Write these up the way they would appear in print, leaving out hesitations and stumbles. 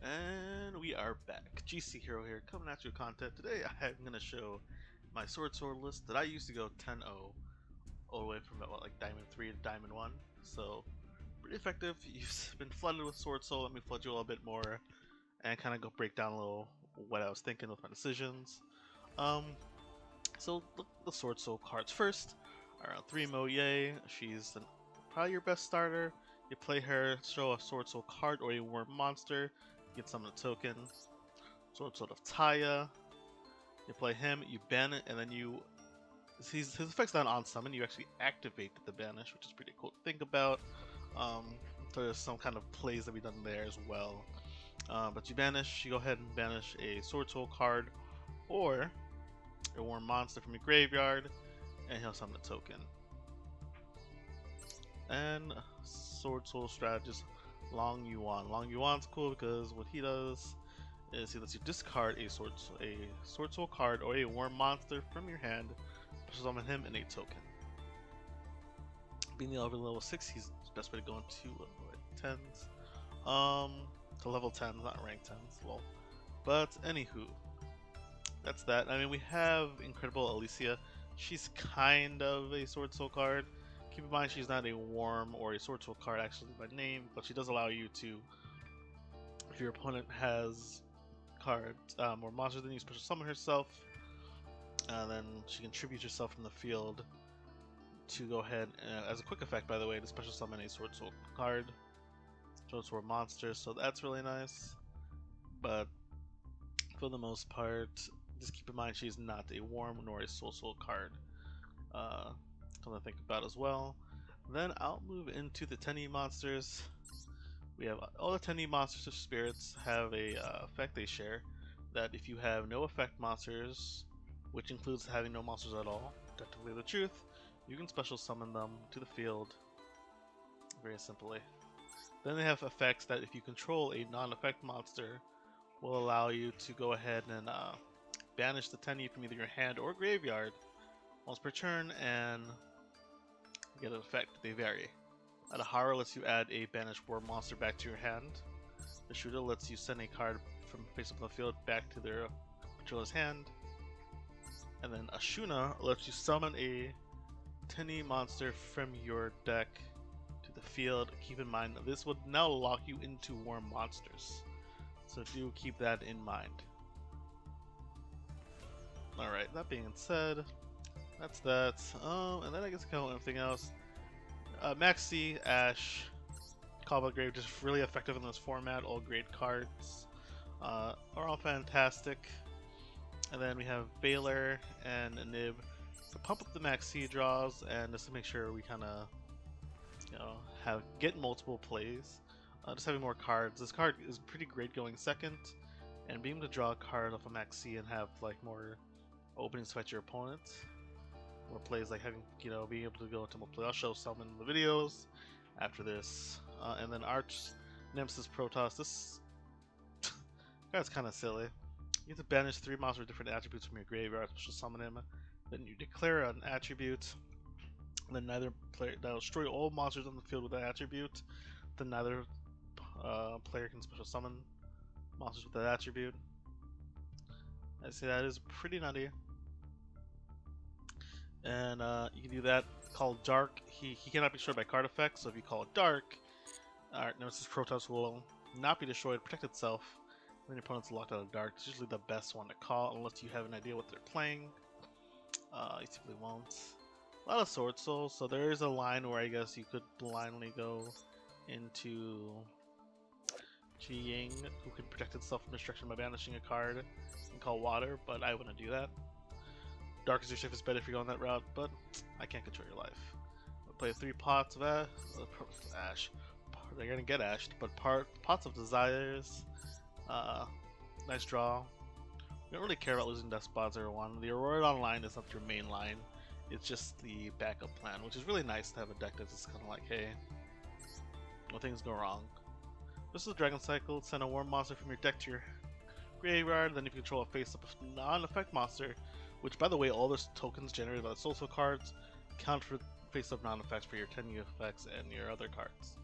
And we are back. GC Hero here, coming at you with content. Today I'm going to show my Swordsoul list that I used to go 10-0 all the way from about like Diamond 3 to Diamond 1. So, pretty effective. You've been flooded with Swordsoul. Let me flood you a little bit more and kind of go break down a little what I was thinking with my decisions. So the Swordsoul cards first. Around 3 Moye, she's probably your best starter. You play her, show a Swordsoul card or a Worm monster, get summon a token. Swordsoul of Taya, you play him, you ban it, and then his effect's not on summon, you actually activate the banish, which is pretty cool to think about. So there's some kind of plays that we've done there as well. But you go ahead and banish a Swordsoul card or a Worm monster from your graveyard, and he'll summon a token. And Swordsoul strategist Long Yuan. Long Yuan's cool because what he does is he lets you discard a Swordsoul card or a Worm monster from your hand, summon him in a token. Being over level 6, he's the best way to go into 10s. To level 10s, not rank 10s. Well, but anywho, that's that. I mean, we have Incredible Alicia. She's kind of a Swordsoul card. Keep in mind she's not a Worm or a Swordsoul card actually by name, but she does allow you to, if your opponent has cards or monsters, then you special summon herself, and then she can tribute yourself from the field to go ahead, as a quick effect by the way, to special summon a Swordsoul card, Swordsoul monster, so that's really nice. But for the most part, just keep in mind she's not a Worm nor a Swordsoul card. Something to think about as well. Then I'll move into the 10E monsters. We have all the 10E monsters of spirits have a effect they share, that if you have no effect monsters, which includes having no monsters at all, technically the truth, you can special summon them to the field very simply. Then they have effects that if you control a non-effect monster, will allow you to go ahead and banish the 10E from either your hand or graveyard once per turn and get an effect. They vary. The Horror lets you add a banished Worm monster back to your hand. The Shooter lets you send a card from face up on the field back to their controller's hand. And then Ashuna lets you summon a 10E monster from your deck to the field. Keep in mind that this would now lock you into Worm monsters, so do keep that in mind. Alright, that being said, that's that. And then I guess I count everything else. Maxi, Ash, Call Grave, just really effective in this format. All great cards. Are all fantastic. And then we have Baylor and Nib to pump up the Maxi draws and just to make sure we kind of, get multiple plays. Just having more cards. This card is pretty great going second, and being able to draw a card off a Maxi and have like more openings to fight your opponent. More plays like having, being able to go into multiplayer. I'll show some in the videos after this. And then Arch Nemesis Protoss. This guy's kind of silly. You have to banish 3 monsters with different attributes from your graveyard, special summon him. Then you declare an attribute. Then neither player that'll destroy all monsters on the field with that attribute. Then neither player can special summon monsters with that attribute. I'd say that is pretty nutty. And you can do that. Called Dark. He cannot be destroyed by card effects, so if you call it Dark, Nemesis Protoss will not be destroyed, protect itself. When your opponent's locked out of Dark, it's usually the best one to call, unless you have an idea what they're playing. You typically won't. A lot of Swordsoul, so there is a line where I guess you could blindly go into Chi Ying, who can protect itself from destruction by banishing a card and call Water, but I wouldn't do that. Dark is your safest bet if you're going that route, but I can't control your life. I'll play 3 pots of Ash. They're gonna get ashed, but pots of Desires. Nice draw. We don't really care about losing Death Spot 01. The Aurora Online is not your main line. It's just the backup plan, which is really nice to have a deck that's just kind of like, hey, when things go wrong. This is Dragon Cycle. Send a Worm monster from your deck to your graveyard. Then if you control a face-up non-effect monster, which by the way, all those tokens generated by the Swordsoul cards count for face-up non-effects for your 10U effects and your other cards.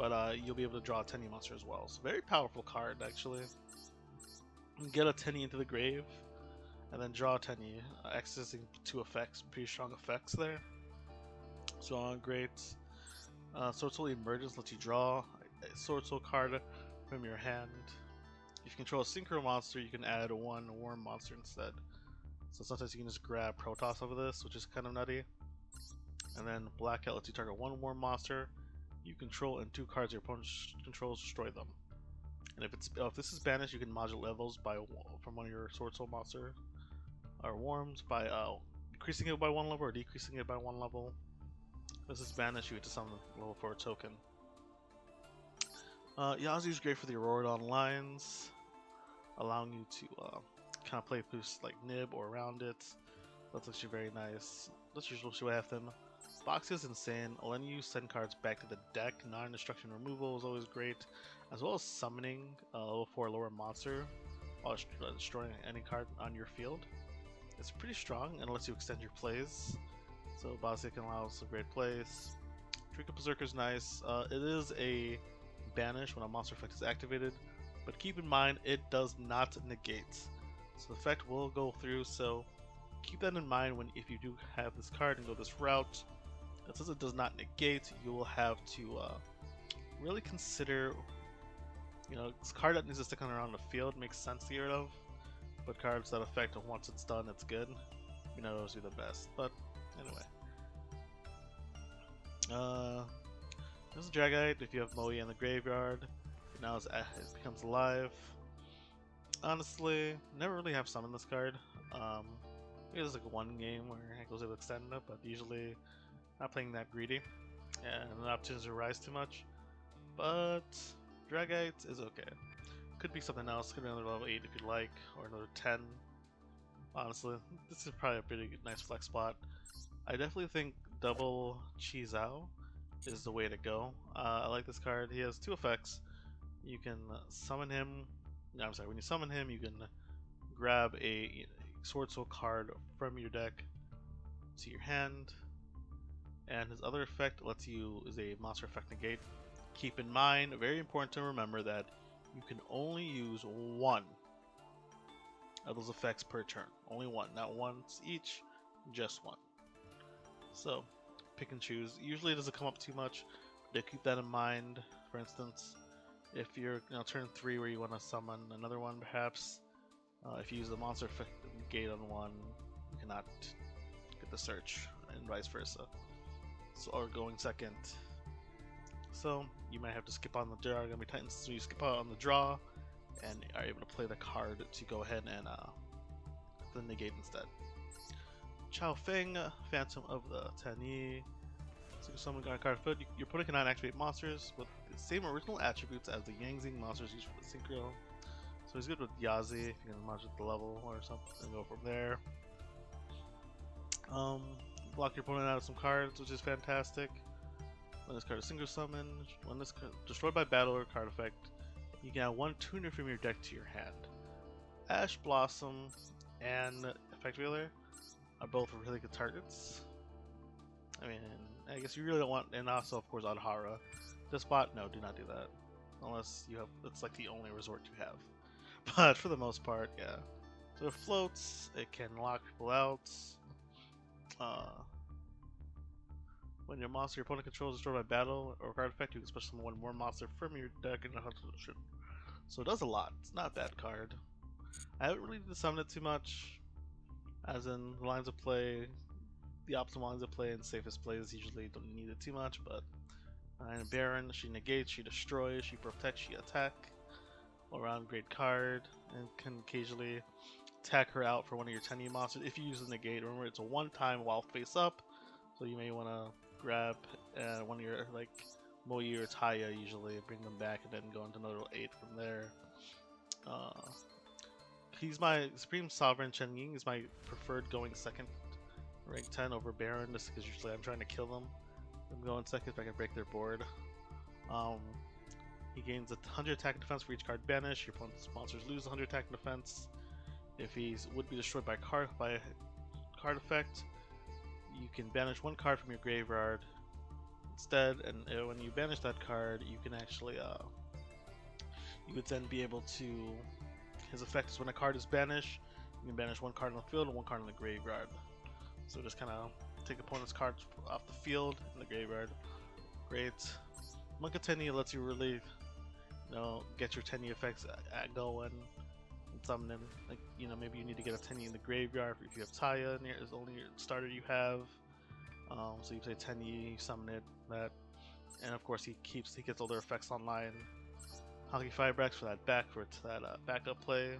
but you'll be able to draw a Tenyi monster as well. So very powerful card actually. Get a Tenyi into the grave, and then draw a Tenyi, accessing 2 effects, pretty strong effects there. So great. Swordsoul Emergence lets you draw a Swordsoul card from your hand. If you control a Synchro monster, you can add 1 Worm monster instead. So sometimes you can just grab Protoss over this, which is kind of nutty. And then Blackout lets you target 1 Worm monster you control, and 2 cards your opponent controls, destroy them. And if this is banished, you can modulate levels from one of your Swordsoul monster or worms by increasing it by 1 level or decreasing it by 1 level. If this is banished, you get to summon level 4 token. Yazoo is great for the Auroradon lines, allowing you to kind of play boost like Nib or around it. That's actually very nice. Let's usually what I have them. Box is insane, letting you send cards back to the deck. Non-destruction removal is always great, as well as summoning a level 4 lower monster while destroying any card on your field. It's pretty strong and lets you extend your plays. So Bosik can allow some great plays. Trinket Berserker is nice. It is a banish when a monster effect is activated, but keep in mind it does not negate. So the effect will go through, so keep that in mind if you do have this card and go this route. And since it does not negate, you will have to really consider, this card that needs to stick around the field makes sense to get rid of, but cards that affect once it's done, it's good. Those are the best. But anyway, this is Dragite. If you have Moe in the graveyard, now it becomes alive. Honestly, never really have summoned this card. There's like 1 game where it goes able to extend it, but usually not playing that greedy, and the opportunities rise too much. But Dragite is okay. Could be something else. Could be another level 8 if you'd like, or another 10. Honestly, this is probably a pretty nice flex spot. I definitely think double Chizao is the way to go. I like this card. He has 2 effects. You can summon him. No, I'm sorry. When you summon him, you can grab a Swordsoul card from your deck to your hand. And his other effect is a monster effect negate. Keep in mind, very important to remember that you can only use 1 of those effects per turn. Only 1, not once each, just 1. So pick and choose. Usually it doesn't come up too much, but keep that in mind. For instance, if you're turn 3 where you want to summon another one, perhaps if you use the monster effect negate on 1, you cannot get the search, and vice versa. So, or going second. So you might have to skip on the draw. Gonna be Titans, so you skip out on the draw, and are able to play the card to go ahead and the negate instead. Chao Feng, Phantom of the Tenyi. So you summon a card foot. Your opponent cannot activate monsters with the same original attributes as the Yangzing monsters used for the Synchro. So he's good with Yazi if you can modulate the level or something and go from there. Block your opponent out of some cards, which is fantastic. When this card is Synchro Summon, when this card destroyed by battle or card effect, you can add 1 tuner from your deck to your hand. Ash Blossom and Effect Wheeler are both really good targets. I mean, I guess you really don't want, and also of course Adhara. This spot, no, do not do that. Unless you have, it's like the only resort you have. But for the most part, yeah. So it floats, it can lock people out. When your opponent controls is destroyed by battle or card effect, you can special summon 1 more monster from your deck in the hunter position. So it does a lot. It's not a bad card. I haven't really summoned it too much, as in the lines of play, the optimal lines of play and safest plays usually don't need it too much, but in Baron, she negates, she destroys, she protects, she attack. All around great card, and can occasionally attack her out for one of your Tenyi monsters if you use the negate. Remember, it's a 1-time while face up, so you may want to grab one of your like Moe or Taya usually, bring them back, and then go into another 8 from there. He's my Supreme Sovereign. Chen Ying is my preferred going second, rank 10 over Baron, just because usually I'm trying to kill them. I'm going second if I can break their board. He gains 100 attack and defense for each card banished. Your opponent's monsters lose 100 attack and defense. If he would be destroyed by card effect, you can banish 1 card from your graveyard instead. And when you banish that card, you can actually you would then be able to. His effect is when a card is banished, you can banish one card on the field and one card in the graveyard. So just kind of take opponent's cards off the field in the graveyard. Great. Monka Tenyi lets you really, get your Tenyi effects going and summon him. Like, maybe you need to get a Tenyi in the graveyard if you have Taya near is the only starter you have. So you play Tenyi, you summon it, and of course he gets all their effects online. Hockey Firebrax for that backup play.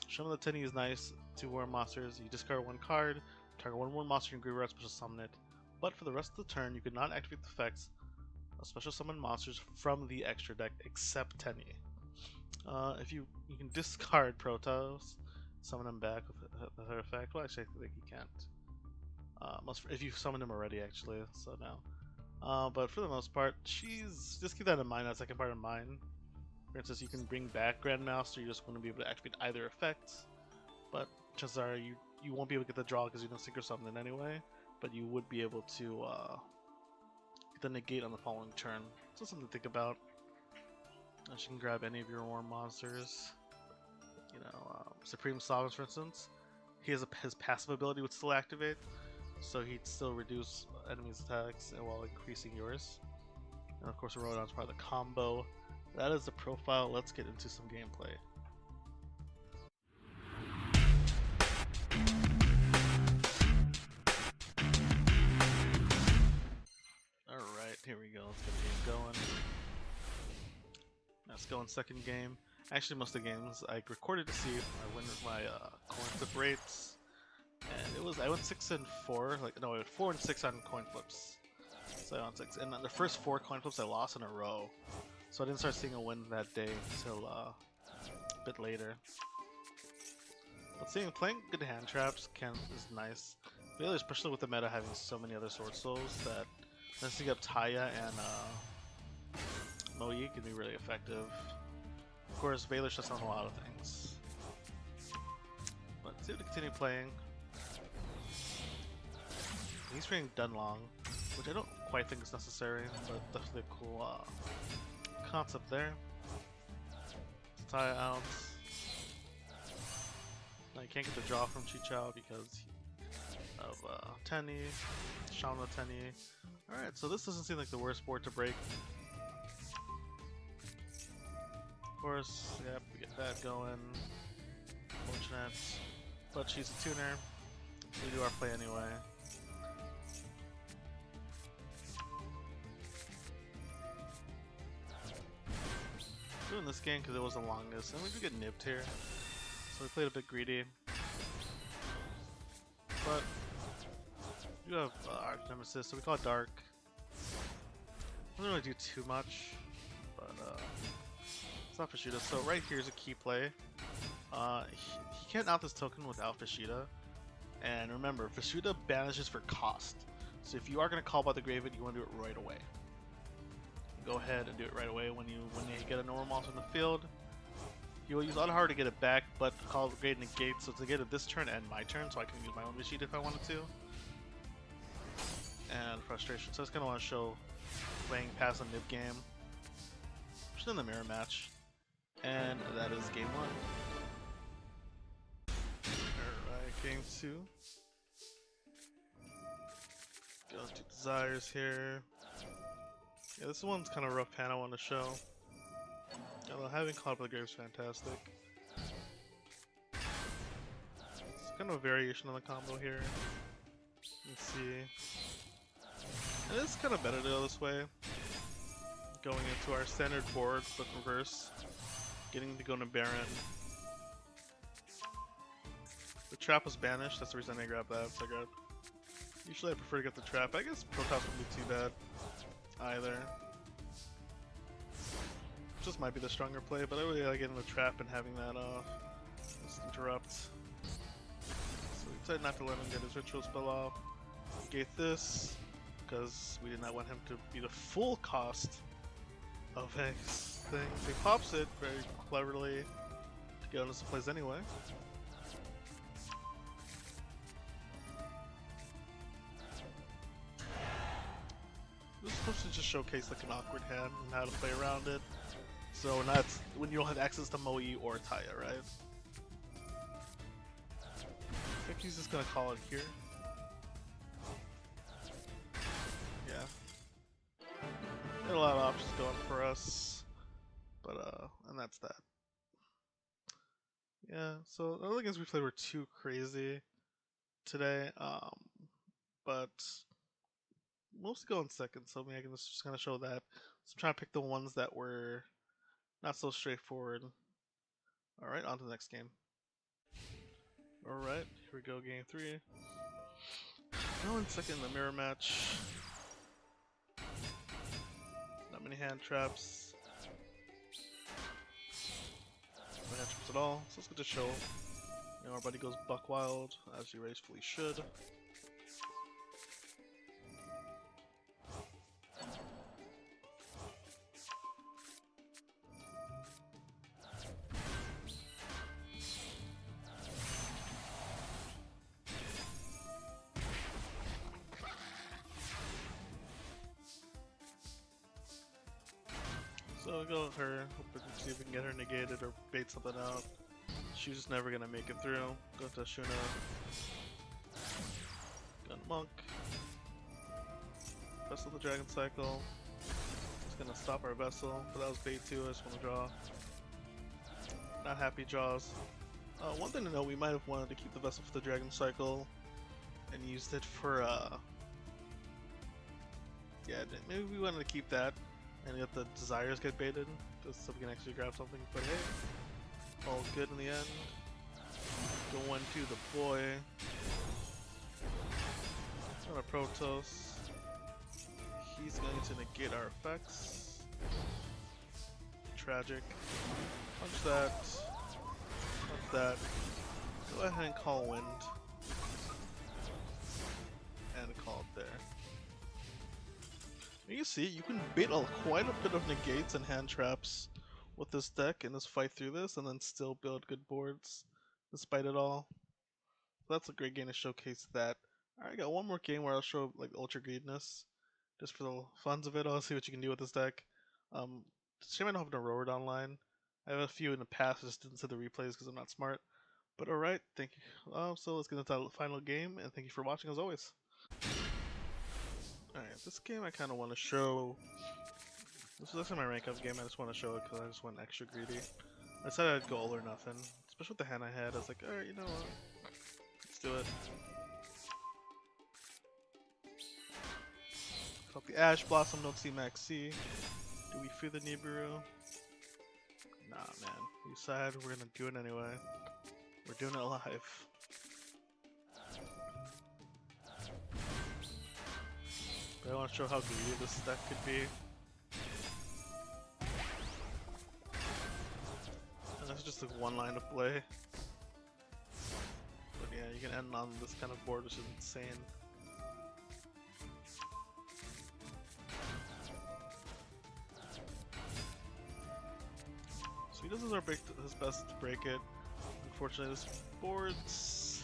Shaman the Tenyi is nice. 2 war monsters. You discard 1 card, target 1 war monster in graveyard, special summon it. But for the rest of the turn, you cannot activate the effects of special summon monsters from the extra deck except Tenyi. If you can discard Protoss, summon them back with her effect. Well, actually, I think you can't. If you summoned him already, actually. So no. But for the most part, just keep that in mind. That second part in mind. For instance, you can bring back Grandmaster. You just want to be able to activate either effect, but chances are you won't be able to get the draw because you don't synchro summon it anyway. But you would be able to get the negate on the following turn. So something to think about. And you can grab any of your warm monsters. Supreme Sovereigns, for instance. His passive ability would still activate, so he'd still reduce enemies' attacks while increasing yours. And of course, Rodon's part of the combo. That is the profile. Let's get into some gameplay. Alright, here we go. Let's get the game going. Let's go in second game. Actually, most of the games I recorded to see if I win with my coin flip rates. And I went 6 and 4. I went 4 and 6 on coin flips. So I went 6. And the first 4 coin flips I lost in a row. So I didn't start seeing a win that day until a bit later. But playing good hand traps is nice. Really, especially with the meta having so many other Sword Souls, that messing up Taya and Moyi can be really effective. Of course, Valish does a lot of things. But let's see if we continue playing. He's bringing Dunlong, which I don't quite think is necessary, but definitely a cool concept there. Taya out. Now you can't get the draw from Chichao because of Tenyi, Shauna Tenyi. Alright, so this doesn't seem like the worst board to break. Of course, yep, we get that going. Fortunate. But she's a tuner. We do our play anyway. Doing this game because it was the longest, and we do get nipped here, so we played a bit greedy. But you have Arch Nemesis, so we call it Dark. Doesn't really do too much, but it's not Fashida. So right here is a key play. He can't out this token without Fashida, and remember, Fashida banishes for cost. So if you are going to call by the graveyard, you want to do it right away. Go ahead and do it right away when you get a normal monster in the field. You will use auto hard to get it back, but call the grade negate, so it's negated this turn and my turn, so I can use my own Vashida if I wanted to. And frustration. So I just kind of want to show playing past a nib game, just in the mirror match, and that is game 1. Alright, game 2. Go to Desires here. Yeah, this one's kind of a rough pan I want to show. Although having Cloud of the Grave is fantastic. It's kind of a variation on the combo here. Let's see. It is kind of better to go this way. Going into our standard board, but reverse. Getting to go to Baron. The trap was banished, that's the reason I grabbed that. So usually I prefer to get the trap. I guess Protoss wouldn't be too bad either. Just might be the stronger play, but I really like getting the trap and having that just interrupt. So we decided not to let him get his ritual spell off. Gate this, because we did not want him to be the full cost of X thing. He pops it very cleverly to get on some plays anyway. This is supposed to just showcase like an awkward hand and how to play around it. So not when you don't have access to Moe or Taya, right? I think he's just gonna call it here. Yeah. Got a lot of options going for us. But and that's that. Yeah, so the other games we played were too crazy today. But mostly going second, so maybe I can just kind of show that. So I'm trying to pick the ones that were not so straightforward. Alright, on to the next game. Alright, here we go, game 3. Now in second in the mirror match. Not many hand traps. No hand traps at all, so let's get to show. You know, our buddy goes buck wild, as he rightfully should. So we'll go with her, hoping to see if we can get her negated or bait something out. She's just never gonna make it through. Go to Shuna. Gun Monk. Vessel the Dragon Cycle. It's gonna stop our Vessel, but that was bait too. I just wanna draw. Not happy draws. One thing to know, we might have wanted to keep the Vessel for the Dragon Cycle and used it for, yeah, maybe we wanted to keep that and let the Desires get baited, just so we can actually grab something, but hey, all good in the end. Going to the boy. On a Protoss. He's going to negate our effects. Tragic. Punch that. Punch that. Go ahead and call Wind. And call it there. You can see, you can bait quite a bit of negates and hand traps with this deck and just fight through this and then still build good boards despite it all. So that's a great game to showcase that. Alright, I got one more game where I'll show like Ultra Greediness. Just for the funds of it, I'll see what you can do with this deck. Shame I don't have no Roared online. I have a few in the past, I just didn't see the replays because I'm not smart. But alright, thank you. So let's get into the final game, and thank you for watching as always. Alright, this game I kind of want to show. This is actually my rank up game, I just want to show it because I just went extra greedy. I decided I'd go all or nothing, especially with the hand I had. I was like, alright, you know what? Let's do it. Fuck the Ash Blossom, don't see Max C. Do we fear the Nibiru? Nah, man. We decided we're gonna do it anyway. We're doing it live. But I want to show how greedy this deck could be. And that's just like one line of play. But yeah, you can end on this kind of board, which is insane. So he does his best to break it. Unfortunately, this board's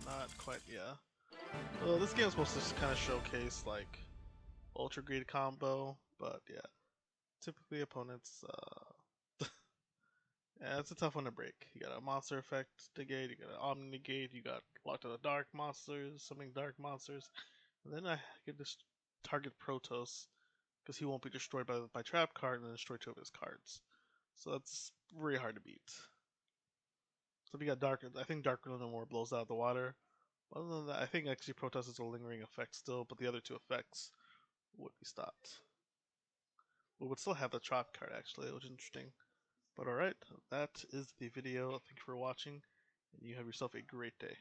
not quite, yeah. Well, this game is supposed to just kind of showcase like Ultra Greed combo, but yeah, typically opponents, yeah, it's a tough one to break. You got a monster effect negate, you got an omni negate, you got locked on the dark monsters, summoning dark monsters, and then I can just target Protoss because he won't be destroyed by trap card and then destroy 2 of his cards. So that's very hard to beat. So if you got Dark, I think Dark Lunar more blows out the water. Other than that, I think actually Protoss is a lingering effect still, but the other 2 effects would be stopped. We would still have the trap card actually, which is interesting. But alright, that is the video. Thank you for watching, and you have yourself a great day.